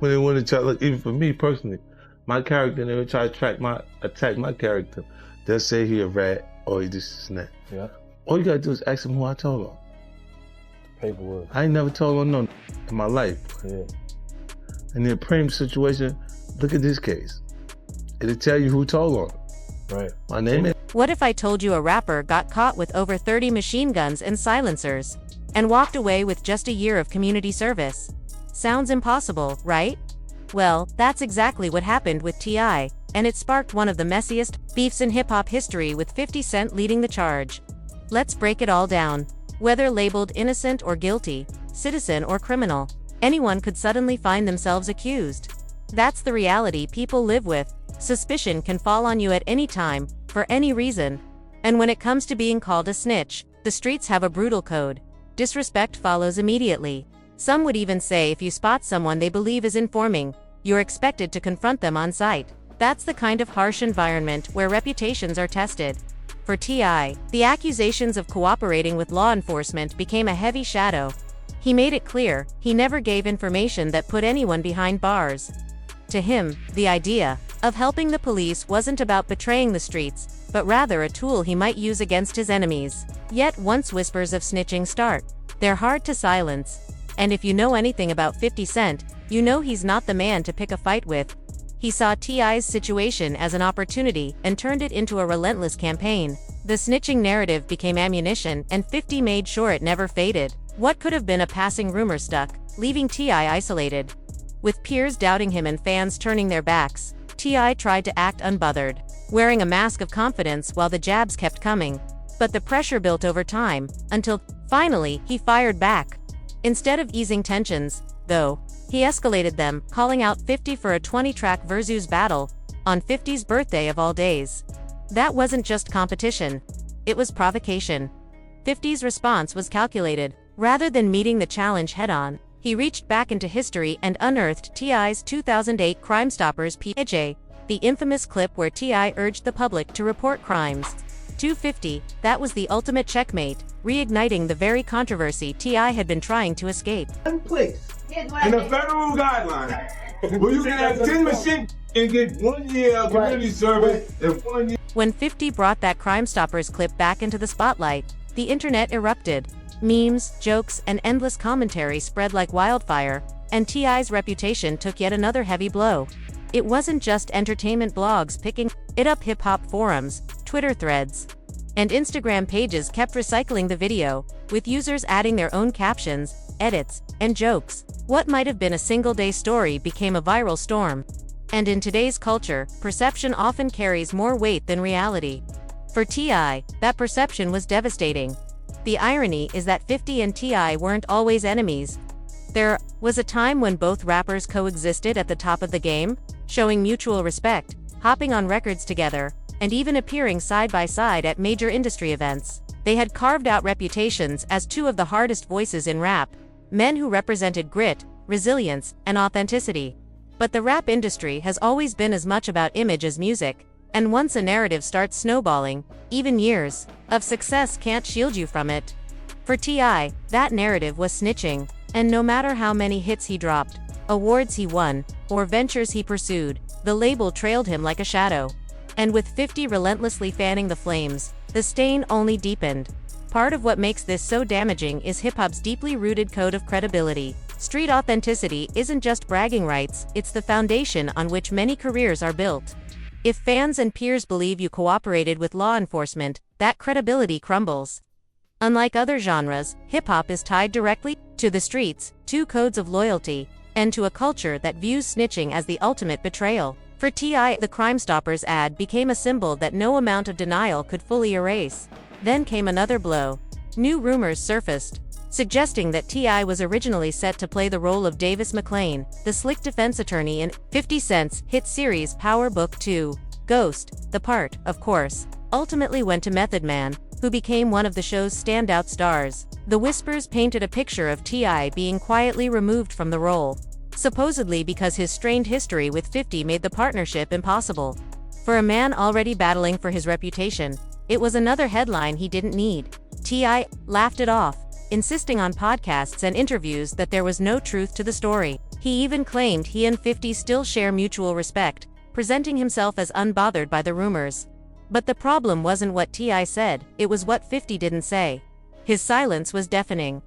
when they want to try, like, even for me personally, my character, they would try to attack my character. They'll say he a rat or he this and that. Yeah. All you gotta do is ask him who I told on. Paperwork. I ain't never told on no in my life. Yeah. In the Prem situation, look at this case. It'll tell you who told on. Right. My name is. What if I told you a rapper got caught with over 30 machine guns and silencers and walked away with just a year of community service? Sounds impossible, right? Well, that's exactly what happened with T.I., and it sparked one of the messiest beefs in hip-hop history, with 50 Cent leading the charge. Let's break it all down. Whether labeled innocent or guilty, citizen or criminal, anyone could suddenly find themselves accused. That's the reality people live with. Suspicion can fall on you at any time, for any reason. And when it comes to being called a snitch, the streets have a brutal code. Disrespect follows immediately. Some would even say if you spot someone they believe is informing, you're expected to confront them on sight. That's the kind of harsh environment where reputations are tested. For T.I., the accusations of cooperating with law enforcement became a heavy shadow. He made it clear he never gave information that put anyone behind bars. To him, the idea of helping the police wasn't about betraying the streets, but rather a tool he might use against his enemies. Yet once whispers of snitching start, they're hard to silence. And if you know anything about 50 Cent, you know he's not the man to pick a fight with. He saw T.I.'s situation as an opportunity and turned it into a relentless campaign. The snitching narrative became ammunition, and 50 made sure it never faded. What could have been a passing rumor stuck, leaving T.I. isolated. With peers doubting him and fans turning their backs, T.I. tried to act unbothered, wearing a mask of confidence while the jabs kept coming. But the pressure built over time, until, finally, he fired back. Instead of easing tensions, though, he escalated them, calling out 50 for a 20-track versus battle, on 50's birthday of all days. That wasn't just competition. It was provocation. 50's response was calculated. Rather than meeting the challenge head-on, he reached back into history and unearthed T.I.'s 2008 Crime Stoppers PJ, the infamous clip where T.I. urged the public to report crimes. 250, that was the ultimate checkmate, reigniting the very controversy T.I. had been trying to escape. One place in the federal guideline where you can have 10 machines and get 1 year of community service and 1 year. When 50 brought that Crime Stoppers clip back into the spotlight, the internet erupted. Memes, jokes, and endless commentary spread like wildfire, and T.I.'s reputation took yet another heavy blow. It wasn't just entertainment blogs picking it up. Hip-hop forums, Twitter threads, and Instagram pages kept recycling the video, with users adding their own captions, edits, and jokes. What might have been a single-day story became a viral storm. And in today's culture, perception often carries more weight than reality. For T.I., that perception was devastating. The irony is that 50 and T.I. weren't always enemies. There was a time when both rappers coexisted at the top of the game, showing mutual respect, hopping on records together, and even appearing side by side at major industry events. They had carved out reputations as two of the hardest voices in rap, men who represented grit, resilience, and authenticity. But the rap industry has always been as much about image as music, and once a narrative starts snowballing, even years of success can't shield you from it. For T.I., that narrative was snitching, and no matter how many hits he dropped, awards he won, or ventures he pursued, the label trailed him like a shadow. And with 50 relentlessly fanning the flames, the stain only deepened. Part of what makes this so damaging is hip-hop's deeply rooted code of credibility. Street authenticity isn't just bragging rights, it's the foundation on which many careers are built. If fans and peers believe you cooperated with law enforcement, that credibility crumbles. Unlike other genres, hip-hop is tied directly to the streets, to codes of loyalty, and to a culture that views snitching as the ultimate betrayal. For T.I., the Crime Stoppers ad became a symbol that no amount of denial could fully erase. Then came another blow. New rumors surfaced, suggesting that T.I. was originally set to play the role of Davis McLean, the slick defense attorney in 50 Cent's hit series Power Book 2. Ghost. The part, of course, ultimately went to Method Man, who became one of the show's standout stars. The whispers painted a picture of T.I. being quietly removed from the role, supposedly because his strained history with 50 made the partnership impossible. For a man already battling for his reputation, it was another headline he didn't need. T.I. laughed it off, insisting on podcasts and interviews that there was no truth to the story. He even claimed he and 50 still share mutual respect, presenting himself as unbothered by the rumors. But the problem wasn't what T.I. said, it was what 50 didn't say. His silence was deafening.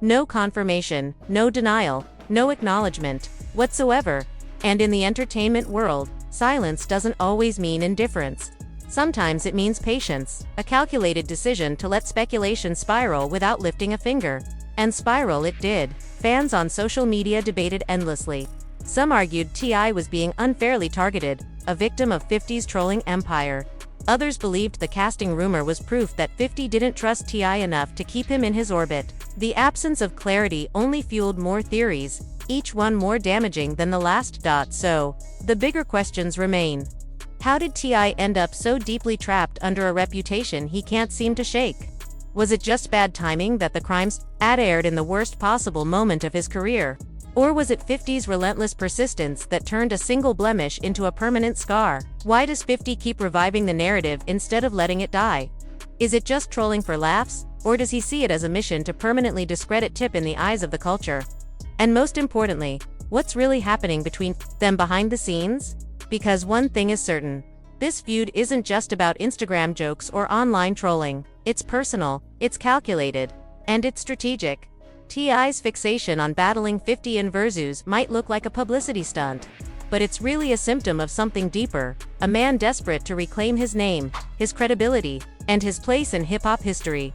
No confirmation, no denial, no acknowledgement whatsoever. And in the entertainment world, silence doesn't always mean indifference. Sometimes it means patience, a calculated decision to let speculation spiral without lifting a finger. And spiral it did. Fans on social media debated endlessly. Some argued T.I. was being unfairly targeted, a victim of 50's trolling empire. Others believed the casting rumor was proof that 50 didn't trust T.I. enough to keep him in his orbit. The absence of clarity only fueled more theories, each one more damaging than the last. So, the bigger questions remain. How did T.I. end up so deeply trapped under a reputation he can't seem to shake? Was it just bad timing that the crimes ad aired in the worst possible moment of his career? Or was it 50's relentless persistence that turned a single blemish into a permanent scar? Why does 50 keep reviving the narrative instead of letting it die? Is it just trolling for laughs, or does he see it as a mission to permanently discredit Tip in the eyes of the culture? And most importantly, what's really happening between them behind the scenes? Because one thing is certain. This feud isn't just about Instagram jokes or online trolling. It's personal, it's calculated, and it's strategic. T.I.'s fixation on battling 50 in Versus might look like a publicity stunt. But it's really a symptom of something deeper, a man desperate to reclaim his name, his credibility, and his place in hip-hop history.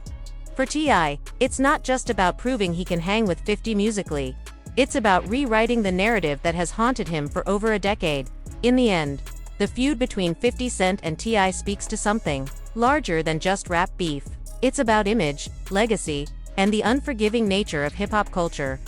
For T.I., it's not just about proving he can hang with 50 musically. It's about rewriting the narrative that has haunted him for over a decade. In the end, the feud between 50 Cent and T.I. speaks to something larger than just rap beef. It's about image, legacy, and the unforgiving nature of hip-hop culture.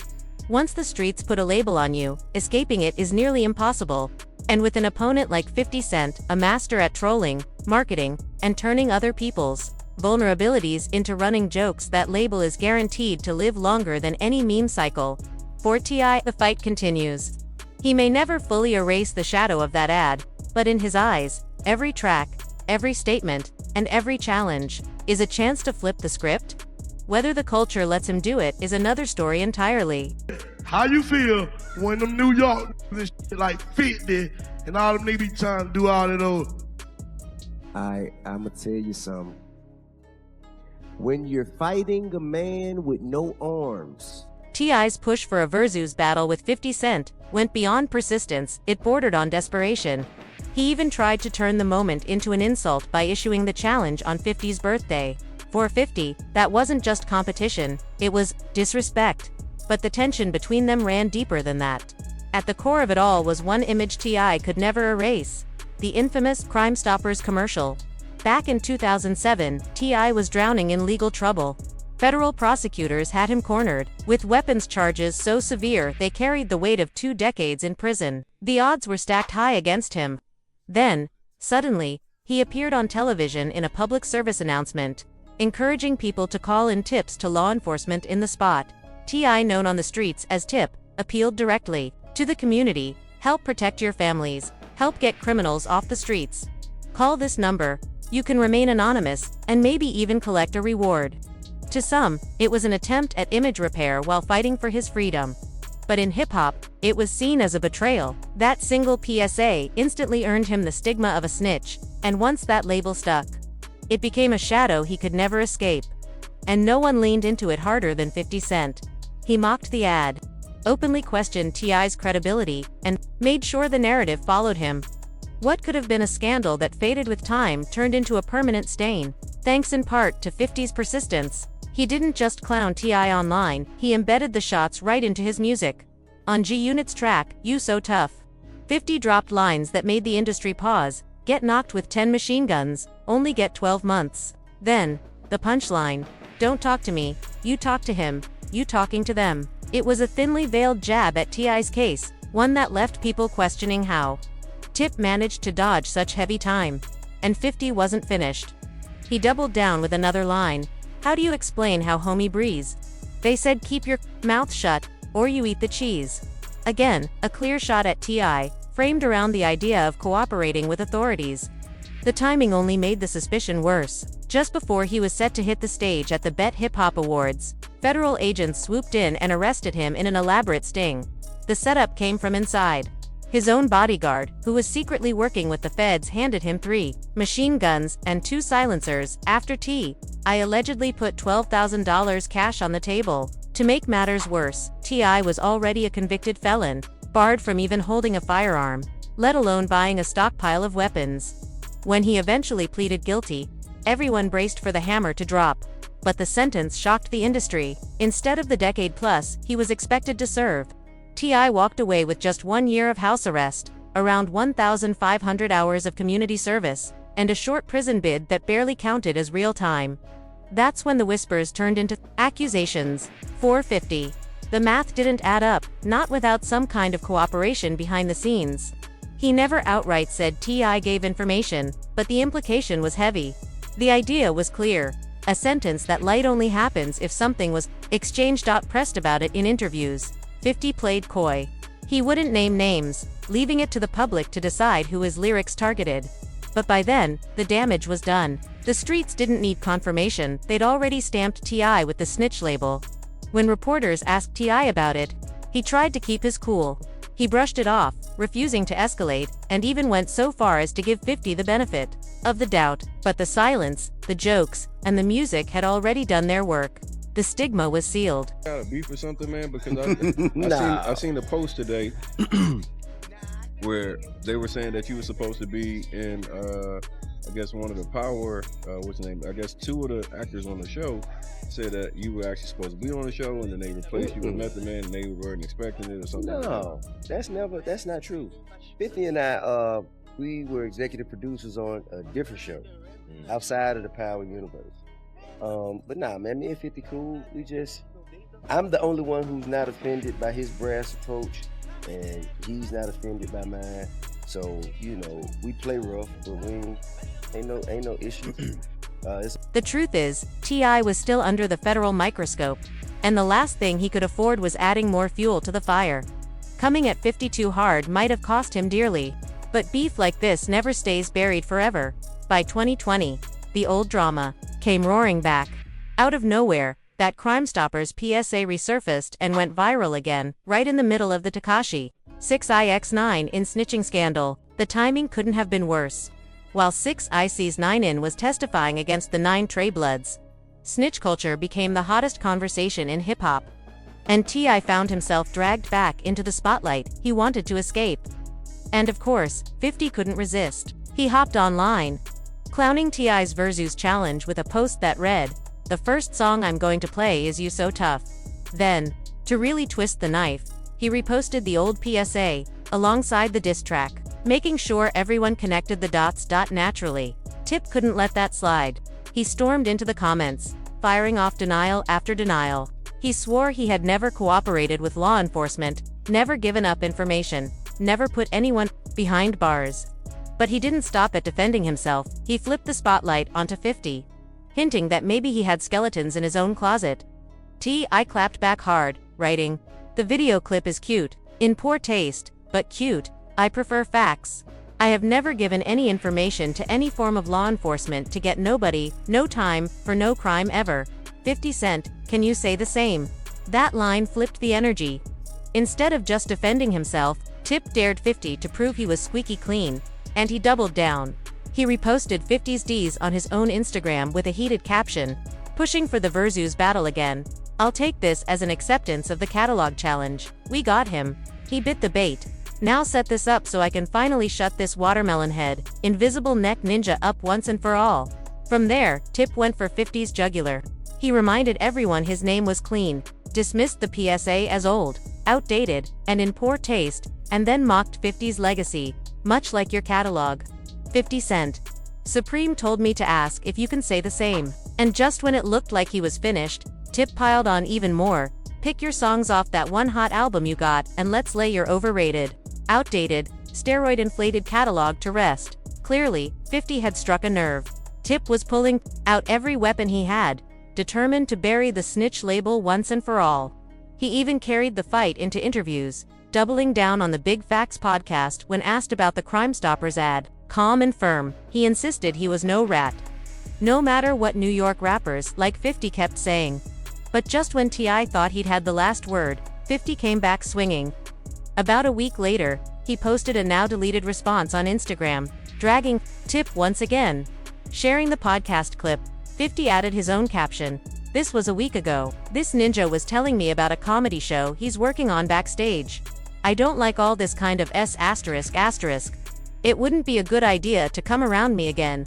Once the streets put a label on you, escaping it is nearly impossible. And with an opponent like 50 Cent, a master at trolling, marketing, and turning other people's vulnerabilities into running jokes, that label is guaranteed to live longer than any meme cycle. For T.I., the fight continues. He may never fully erase the shadow of that ad, but in his eyes, every track, every statement, and every challenge is a chance to flip the script. Whether the culture lets him do it is another story entirely. How you feel when them New York this shit like 50 and all them niggas be trying to do all of those? I'ma tell you something. When you're fighting a man with no arms. T.I.'s push for a Versus battle with 50 Cent went beyond persistence, it bordered on desperation. He even tried to turn the moment into an insult by issuing the challenge on 50's birthday. For 50, that wasn't just competition, it was disrespect. But the tension between them ran deeper than that. At the core of it all was one image T.I. could never erase: the infamous Crime Stoppers commercial. Back in 2007, T.I. was drowning in legal trouble. Federal prosecutors had him cornered, with weapons charges so severe they carried the weight of 2 decades in prison. The odds were stacked high against him. Then, suddenly, he appeared on television in a public service announcement, encouraging people to call in tips to law enforcement in the spot. T.I., known on the streets as Tip, appealed directly to the community: help protect your families, help get criminals off the streets. Call this number, you can remain anonymous, and maybe even collect a reward. To some, it was an attempt at image repair while fighting for his freedom. But in hip-hop, it was seen as a betrayal. That single PSA instantly earned him the stigma of a snitch, and once that label stuck, it became a shadow he could never escape. And no one leaned into it harder than 50 Cent. He mocked the ad, openly questioned T.I.'s credibility, and made sure the narrative followed him. What could have been a scandal that faded with time turned into a permanent stain, thanks in part to 50's persistence. He didn't just clown T.I. online, he embedded the shots right into his music. On G-Unit's track, You So Tough, 50 dropped lines that made the industry pause: get knocked with 10 machine guns, only get 12 months. Then, the punchline: don't talk to me, you talk to him, you talking to them. It was a thinly veiled jab at T.I.'s case, one that left people questioning how Tip managed to dodge such heavy time. And 50 wasn't finished. He doubled down with another line: how do you explain how homie breeze? They said keep your mouth shut, or you eat the cheese. Again, a clear shot at T.I., framed around the idea of cooperating with authorities. The timing only made the suspicion worse. Just before he was set to hit the stage at the BET Hip Hop Awards, federal agents swooped in and arrested him in an elaborate sting. The setup came from inside. His own bodyguard, who was secretly working with the feds, handed him 3 machine guns and 2 silencers. After T.I. allegedly put $12,000 cash on the table. To make matters worse, T.I. was already a convicted felon, barred from even holding a firearm, let alone buying a stockpile of weapons. When he eventually pleaded guilty, everyone braced for the hammer to drop. But the sentence shocked the industry. Instead of the decade plus he was expected to serve, T.I. walked away with just 1 year of house arrest, around 1,500 hours of community service, and a short prison bid that barely counted as real time. That's when the whispers turned into accusations. 450. The math didn't add up, not without some kind of cooperation behind the scenes. He never outright said T.I. gave information, but the implication was heavy. The idea was clear. A sentence that light only happens if something was exchanged. Pressed about it in interviews. 50 played coy. He wouldn't name names, leaving it to the public to decide who his lyrics targeted. But by then, the damage was done. The streets didn't need confirmation, they'd already stamped T.I. with the snitch label. When reporters asked T.I. about it, he tried to keep his cool. He brushed it off, refusing to escalate, and even went so far as to give 50 the benefit of the doubt. But the silence, the jokes, and the music had already done their work. The stigma was sealed. Got a beef or something, man? Because I seen the post today where they were saying that you were supposed to be in, I guess one of the Power, what's the name? I guess 2 of the actors on the show said that you were actually supposed to be on the show, and then they replaced you with Method Man, and they weren't expecting it or something. No, that's not true. 50 and I, we were executive producers on a different show outside of the Power universe. But nah, man, me and 50 cool. I'm the only one who's not offended by his brass approach, and he's not offended by mine. So, we play rough, but we ain't no issue. The truth is, T.I. was still under the federal microscope, and the last thing he could afford was adding more fuel to the fire. Coming at 52 hard might have cost him dearly, but beef like this never stays buried forever. By 2020, the old drama came roaring back. Out of nowhere, that Crime Stoppers PSA resurfaced and went viral again, right in the middle of the Tekashi 6ix9ine in snitching scandal. The timing couldn't have been worse. While 6ix9ine was testifying against the 9 Trey Bloods, snitch culture became the hottest conversation in hip-hop. And T.I. found himself dragged back into the spotlight. He wanted to escape. And of course, 50 couldn't resist. He hopped online, clowning T.I.'s Versus challenge with a post that read, "The first song I'm going to play is You So Tough." Then, to really twist the knife, he reposted the old PSA, alongside the diss track, making sure everyone connected the dots. Naturally, Tip couldn't let that slide. He stormed into the comments, firing off denial after denial. He swore he had never cooperated with law enforcement, never given up information, never put anyone behind bars. But he didn't stop at defending himself. He flipped the spotlight onto 50, hinting that maybe he had skeletons in his own closet. T.I. clapped back hard, writing, "The video clip is cute, in poor taste, but cute. I prefer facts. I have never given any information to any form of law enforcement to get nobody, no time, for no crime ever. 50 Cent, can you say the same?" That line flipped the energy. Instead of just defending himself, Tip dared 50 to prove he was squeaky clean, and he doubled down. He reposted 50's D's on his own Instagram with a heated caption, pushing for the Versus battle again. "I'll take this as an acceptance of the catalog challenge. We got him. He bit the bait. Now set this up so I can finally shut this watermelon head, invisible neck ninja up once and for all." From there, Tip went for 50's jugular. He reminded everyone his name was clean, dismissed the PSA as old, outdated, and in poor taste, and then mocked 50's legacy, much like your catalog. 50 Cent. Supreme told me to ask if you can say the same. And just when it looked like he was finished, Tip piled on even more. "Pick your songs off that one hot album you got, and let's lay your overrated, outdated, steroid-inflated catalog to rest." Clearly, 50 had struck a nerve. Tip was pulling out every weapon he had, determined to bury the snitch label once and for all. He even carried the fight into interviews, doubling down on the Big Facts podcast when asked about the Crime Stoppers ad. Calm and firm, he insisted he was no rat, no matter what New York rappers like 50 kept saying. But just when T.I. thought he'd had the last word, 50 came back swinging. About a week later, he posted a now-deleted response on Instagram, dragging Tip once again. Sharing the podcast clip, 50 added his own caption. This was a week ago. This ninja was telling me about a comedy show he's working on backstage. I don't like all this kind of S*****. It wouldn't be a good idea to come around me again.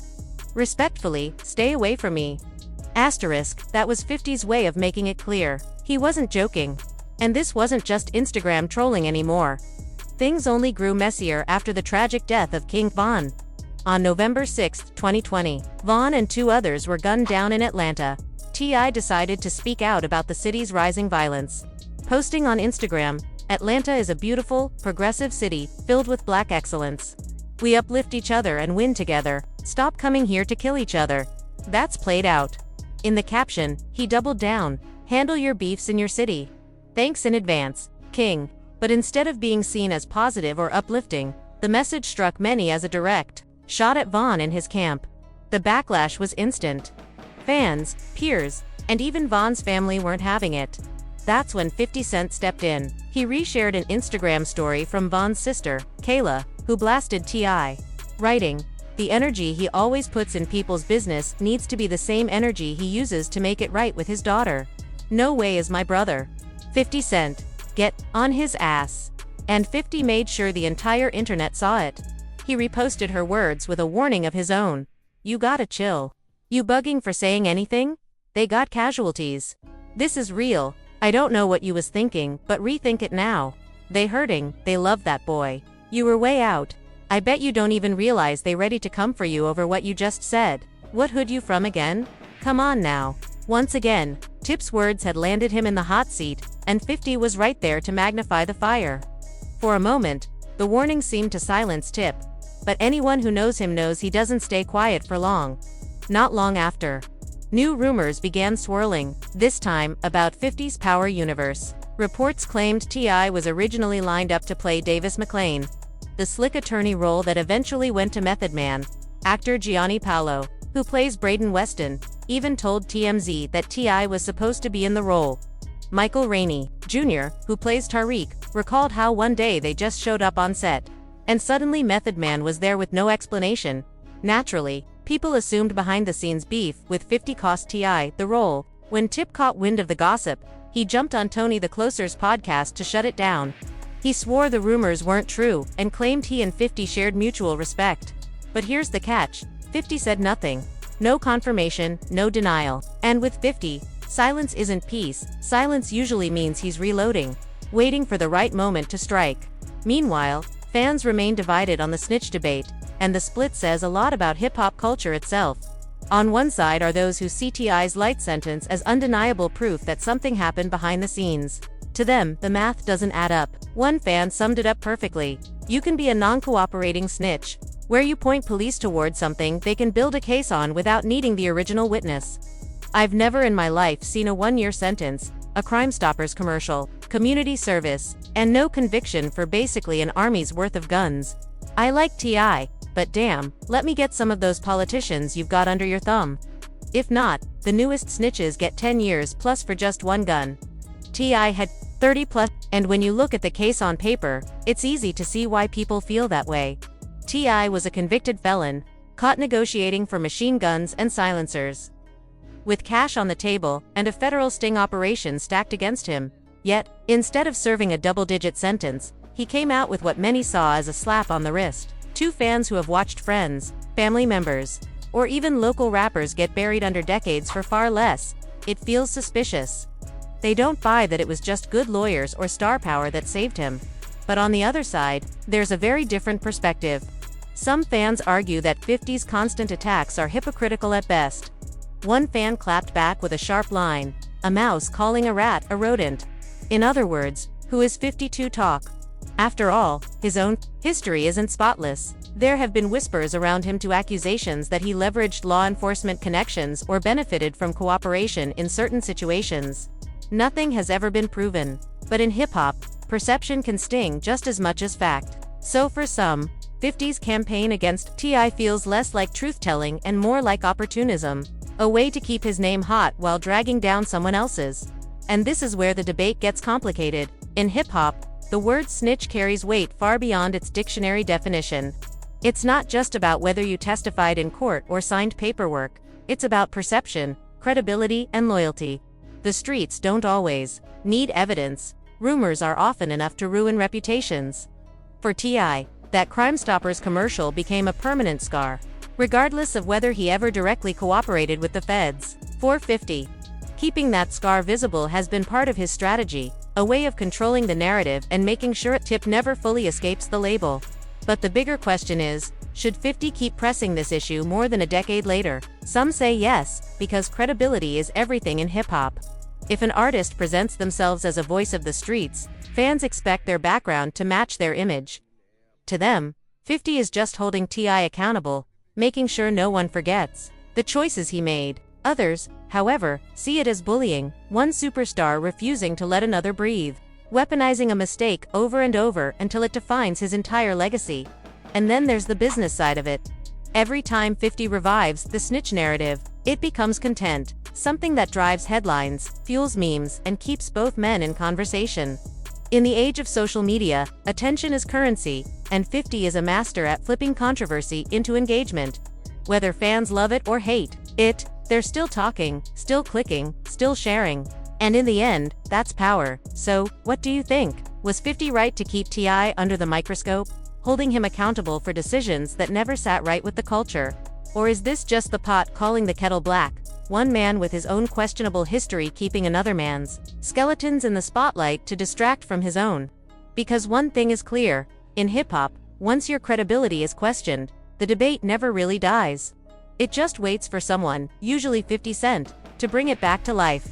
Respectfully, stay away from me. That was 50's way of making it clear. He wasn't joking. And this wasn't just Instagram trolling anymore. Things only grew messier after the tragic death of King Von. On November 6, 2020, Von and 2 others were gunned down in Atlanta. T.I. decided to speak out about the city's rising violence. Posting on Instagram, Atlanta is a beautiful, progressive city, filled with black excellence. We uplift each other and win together. Stop coming here to kill each other. That's played out. In the caption, he doubled down. Handle your beefs in your city. Thanks in advance, King. But instead of being seen as positive or uplifting, the message struck many as a direct shot at Von and his camp. The backlash was instant. Fans, peers, and even Von's family weren't having it. That's when 50 Cent stepped in. He reshared an Instagram story from Von's sister, Kayla, who blasted T.I., writing, "The energy he always puts in people's business needs to be the same energy he uses to make it right with his daughter. No way is my brother. 50 Cent, get on his ass." And 50 made sure the entire internet saw it. He reposted her words with a warning of his own. "You gotta chill. You bugging for saying anything? They got casualties. This is real. I don't know what you was thinking, but rethink it now. They hurting, they love that boy. You were way out. I bet you don't even realize they ready to come for you over what you just said. What hood you from again? Come on now." Once again, Tip's words had landed him in the hot seat, and 50 was right there to magnify the fire. For a moment, the warning seemed to silence Tip. But anyone who knows him knows he doesn't stay quiet for long. Not long after, new rumors began swirling, this time about 50's Power Universe. Reports claimed T.I. was originally lined up to play Davis McLean, the slick attorney role that eventually went to Method Man. Actor Gianni Paolo, who plays Braden Weston, even told TMZ that T.I. was supposed to be in the role. Michael Rainey, Jr., who plays Tariq, recalled how one day they just showed up on set, and suddenly Method Man was there with no explanation. Naturally, people assumed behind-the-scenes beef with 50 cost T.I. the role. When Tip caught wind of the gossip, he jumped on Tony the Closer's podcast to shut it down. He swore the rumors weren't true and claimed he and 50 shared mutual respect. But here's the catch, 50 said nothing. No confirmation, no denial. And with 50, silence isn't peace. Silence usually means he's reloading, waiting for the right moment to strike. Meanwhile, fans remain divided on the snitch debate, and the split says a lot about hip-hop culture itself. On one side are those who see T.I.'s light sentence as undeniable proof that something happened behind the scenes. To them, the math doesn't add up. One fan summed it up perfectly. You can be a non-cooperating snitch, where you point police towards something they can build a case on without needing the original witness. I've never in my life seen a 1-year sentence, a Crime Stoppers commercial, community service, and no conviction for basically an army's worth of guns. I like T.I., but damn, let me get some of those politicians you've got under your thumb. If not, the newest snitches get 10 years plus for just one gun. T.I. had 30 plus, and when you look at the case on paper, it's easy to see why people feel that way. T.I. was a convicted felon, caught negotiating for machine guns and silencers, with cash on the table and a federal sting operation stacked against him. Yet, instead of serving a double-digit sentence, he came out with what many saw as a slap on the wrist. Two fans who have watched friends, family members, or even local rappers get buried under decades for far less. It feels suspicious. They don't buy that it was just good lawyers or star power that saved him. But on the other side, there's a very different perspective. Some fans argue that 50's constant attacks are hypocritical at best. One fan clapped back with a sharp line, a mouse calling a rat a rodent. In other words, who is 52 talk? After all, his own history isn't spotless. There have been whispers around him to accusations that he leveraged law enforcement connections or benefited from cooperation in certain situations. Nothing has ever been proven. But in hip-hop, perception can sting just as much as fact. So for some, 50's campaign against T.I. feels less like truth-telling and more like opportunism, a way to keep his name hot while dragging down someone else's. And this is where the debate gets complicated. In hip-hop, the word snitch carries weight far beyond its dictionary definition. It's not just about whether you testified in court or signed paperwork, it's about perception, credibility, and loyalty. The streets don't always need evidence. Rumors are often enough to ruin reputations. For T.I., that Crime Stoppers commercial became a permanent scar, regardless of whether he ever directly cooperated with the feds. 450. Keeping that scar visible has been part of his strategy, a way of controlling the narrative and making sure a tip never fully escapes the label. But the bigger question is, should 50 keep pressing this issue more than a decade later? Some say yes, because credibility is everything in hip-hop. If an artist presents themselves as a voice of the streets, fans expect their background to match their image. To them, 50 is just holding T.I. accountable, making sure no one forgets the choices he made. Others, however, see it as bullying, one superstar refusing to let another breathe, weaponizing a mistake over and over until it defines his entire legacy. And then there's the business side of it. Every time 50 revives the snitch narrative, it becomes content, something that drives headlines, fuels memes, and keeps both men in conversation. In the age of social media, attention is currency, and 50 is a master at flipping controversy into engagement. Whether fans love it or hate it, they're still talking, still clicking, still sharing. And in the end, that's power. So, what do you think? Was 50 right to keep T.I. under the microscope, holding him accountable for decisions that never sat right with the culture? Or is this just the pot calling the kettle black, one man with his own questionable history keeping another man's skeletons in the spotlight to distract from his own? Because one thing is clear, in hip-hop, once your credibility is questioned, the debate never really dies. It just waits for someone, usually 50 Cent, to bring it back to life.